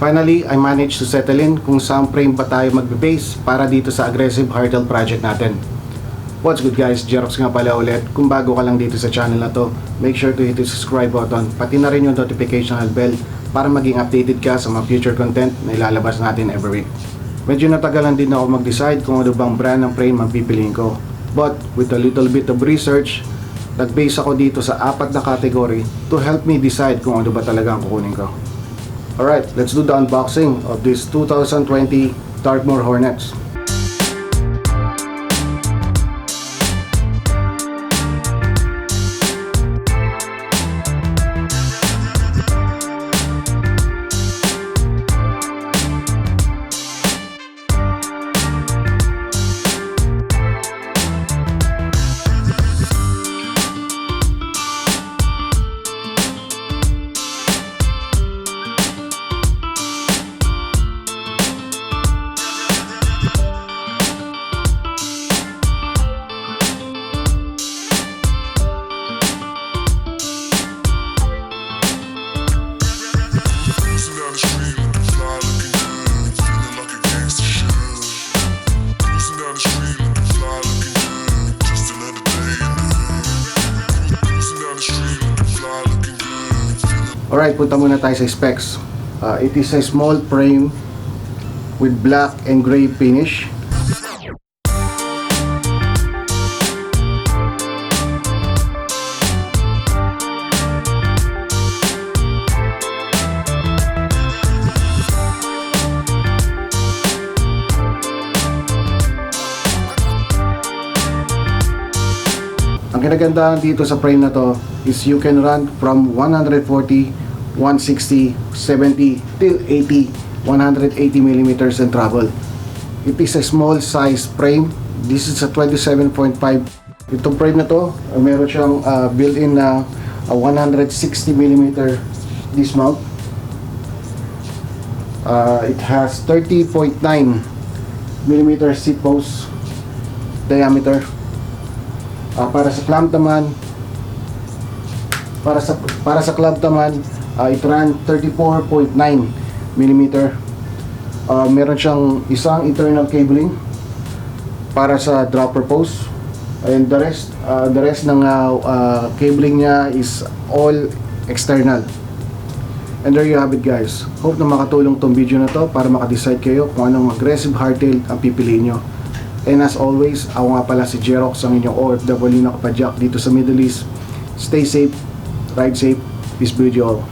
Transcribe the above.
Finally, I managed to settle in kung saan frame pa tayo magbe-base para dito sa Aggressive Hardtail project natin. What's good guys, Jerox nga pala ulit. Kung bago ka lang dito sa channel na to, make sure to hit the subscribe button, pati na rin yung notification bell para maging updated ka sa mga future content na ilalabas natin every week. Medyo natagalan din ako mag-decide kung ano bang brand ng frame ang pipiliin ko. But with a little bit of research, nag-base ako dito sa 4 na category to help me decide kung ano ba talaga ang kukunin ko. Alright, let's do the unboxing of this 2020 Dartmoor Hornets. Alright, punta muna tayo sa specs. It is a small frame with black and gray finish. Ang kinagandahan dito sa frame na to is you can run from 140, 160, 70 till 80, 180mm and travel. It is a small size frame. This is a 27.5. Itong frame na to, meron siyang built-in na 160mm dismount. It has 30.9mm seat post diameter. Para sa clamp naman, para sa clamp naman, it ran 34.9mm. Meron siyang isang internal cabling para sa dropper post, and the rest ng cabling niya is all external. And there you have it guys. Hope na makatulong tong video na to para makadecide kayo kung anong aggressive hardtail ang pipiliin nyo. And as always, ako nga pala si Jerox, ang inyong OFW na kapadyak dito sa Middle East. Stay safe, ride safe, peace be with you all.